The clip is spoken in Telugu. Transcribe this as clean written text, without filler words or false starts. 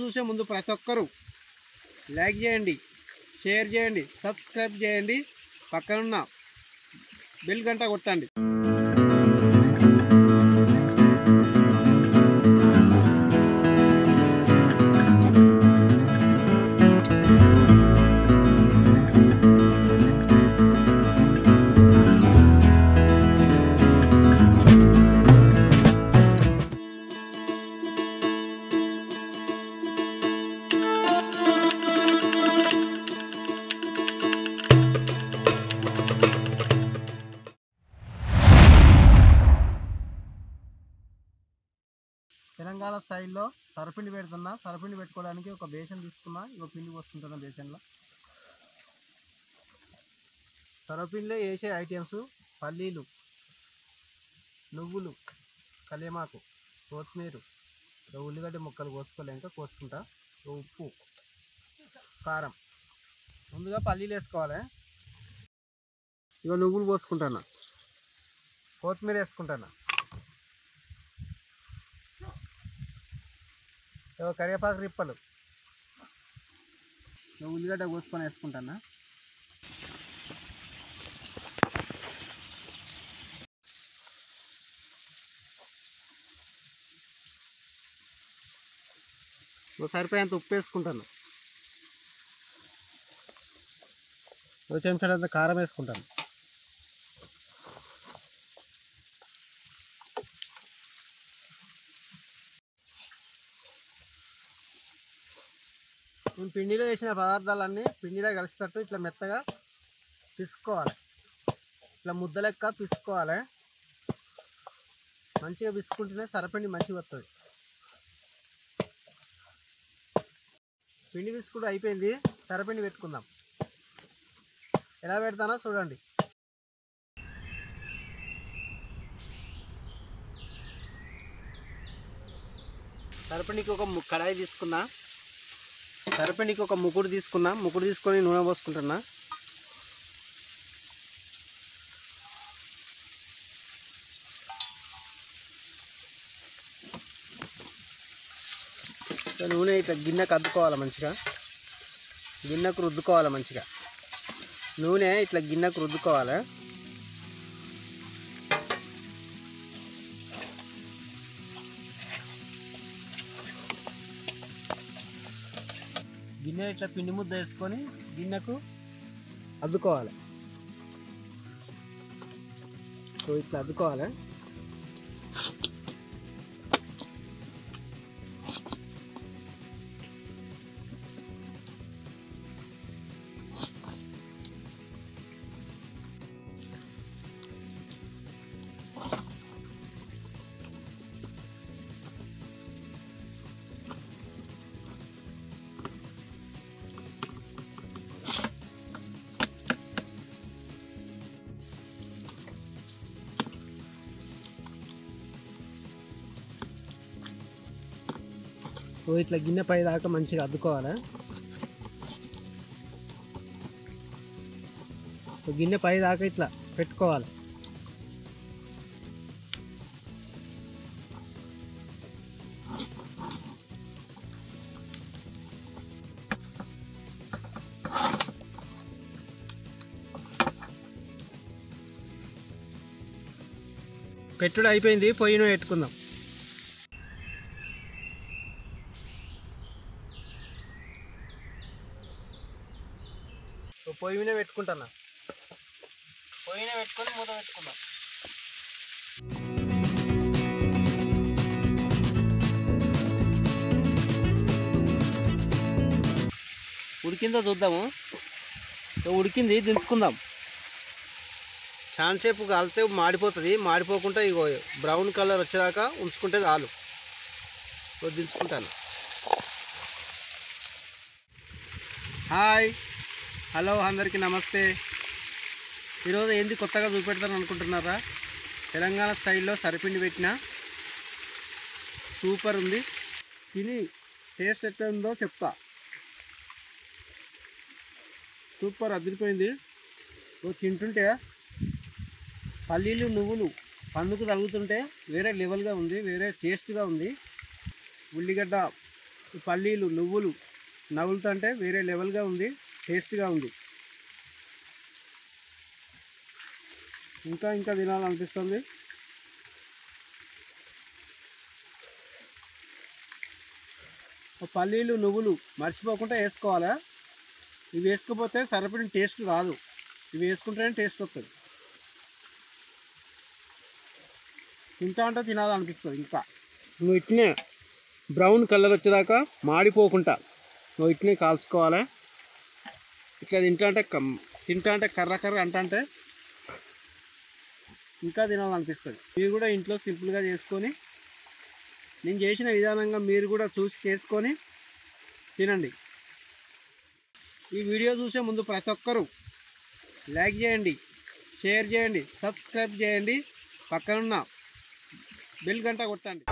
చూసే ముందు ప్రతి ఒక్కరూ లైక్ చేయండి, షేర్ చేయండి, సబ్స్క్రైబ్ చేయండి, పక్కనున్న బెల్ గంట కొట్టండి. తెలంగాణ స్టైల్లో సరపిండి పెడుతున్నా. సరపిండి పెట్టుకోవడానికి ఒక బేషన్ తీసుకున్నా. ఇక పిండి పోసుకుంటున్నా బేషన్లో. సరపిండిలో వేసే ఐటమ్స్ పల్లీలు, నువ్వులు, కలేమాకు, కొత్తిమీర, ఉల్లిగడ్డ ముక్కలు కోసుకోలేక కోసుకుంటా. ఉప్పు, కారం. ముందుగా పల్లీలు వేసుకోవాలి. ఇక నువ్వులు పోసుకుంటాను, కొత్తిమీర వేసుకుంటాను, కరివేపాకు రిప్పలు, ఉల్లిగడ్డ కోసుకొని వేసుకుంటాను. సరిపోయేంత ఉప్పు వేసుకుంటాను. ఒక చెంచాడంత కారం వేసుకుంటాను. నేను పిండిలో వేసిన పదార్థాలన్నీ పిండిలో కలిసేటట్టు ఇట్లా మెత్తగా పిసుకోవాలి. ఇట్లా ముద్ద లెక్క పిసుకోవాలి. మంచిగా పిసుకుంటేనే సరపిండి మంచిగా వస్తుంది. పిండి పిసుకుంటూ అయిపోయింది. సరపిండి పెట్టుకుందాం. ఎలా పెడతానో చూడండి. సరపిండికి ఒక కడాయి తీసుకున్నా. సరపిండికి ఒక ముకుడు తీసుకున్నా. ముకుడు తీసుకొని నూనె పోసుకుంటున్నా. నూనె ఇట్లా గిన్నెకు అద్దుకోవాలి. మంచిగా గిన్నెకు రుద్దుకోవాలి. మంచిగా నూనె ఇట్లా గిన్నెకు రుద్దుకోవాలి. గిన్నె ఇట్లా పిండి ముద్ద వేసుకొని గిన్నెకు అద్దుకోవాలి. ఇట్లా అద్దుకోవాలి. ఇట్లా గిన్నె పై దాకా మంచిగా అద్దుకోవాలి. గిన్నె పై దాకా ఇట్లా పెట్టుకోవాలి. పెట్టుడు అయిపోయింది. పొయ్యిను పెట్టుకుందాం. పొయ్యి మీద పెట్టుకుంటున్నా. పొయ్యి మీద పెట్టుకొని మూత పెట్టుకుందాం. ఉడికిందో చూద్దాము. ఉడికింది, దించుకుందాం. చాలాసేపు కాలితే మాడిపోతుంది. మాడిపోకుండా ఇగో బ్రౌన్ కలర్ వచ్చేదాకా ఉంచుకుంటే చాలు. దించుకుంటాను. హాయ్, హలో, అందరికీ నమస్తే. ఈరోజు ఏంది కొత్తగా చూపెడతాను అనుకుంటున్నారా? తెలంగాణ స్టైల్లో సరిపిండి పెట్టిన సూపర్ ఉంది. తిని టేస్ట్ ఎట్లా ఉందో చెప్తా. సూపర్ అదిరిపోయింది. తింటుంటే పల్లీలు నువ్వులు పండుకు తగులుతుంటే వేరే లెవెల్గా ఉంది, వేరే టేస్ట్గా ఉంది. ఉల్లిగడ్డ ఈ పల్లీలు నువ్వులు నవ్వులుతుంటే వేరే లెవెల్గా ఉంది, టేస్ట్గా ఉంది. ఇంకా ఇంకా తినాలనిపిస్తుంది. పల్లీలు నువ్వులు మర్చిపోకుండా వేసుకోవాలా. ఇవి వేసుకోకపోతే సరిపడిన టేస్ట్ రాదు, ఇవి వేసుకుంటేనే టేస్ట్ వస్తుంది. తింటా అంటే తినాలనిపిస్తుంది. ఇంకా నువ్వు ఇట్నే బ్రౌన్ కలర్ వచ్చేదాకా మాడిపోకుండా నువ్వు ఇట్నే కాల్చుకోవాలి. ఇట్లా తింటా అంటే కర్ర కర్ర అంటే ఇంకా తినాలనిపిస్తుంది. మీరు కూడా ఇంట్లో సింపుల్గా చేసుకొని, నేను చేసిన విధానంగా మీరు కూడా చూసి చేసుకొని తినండి. ఈ వీడియో చూసే ముందు ప్రతి ఒక్కరూ లైక్ చేయండి, షేర్ చేయండి, సబ్స్క్రైబ్ చేయండి, పక్కనున్న బెల్ గంట కొట్టండి.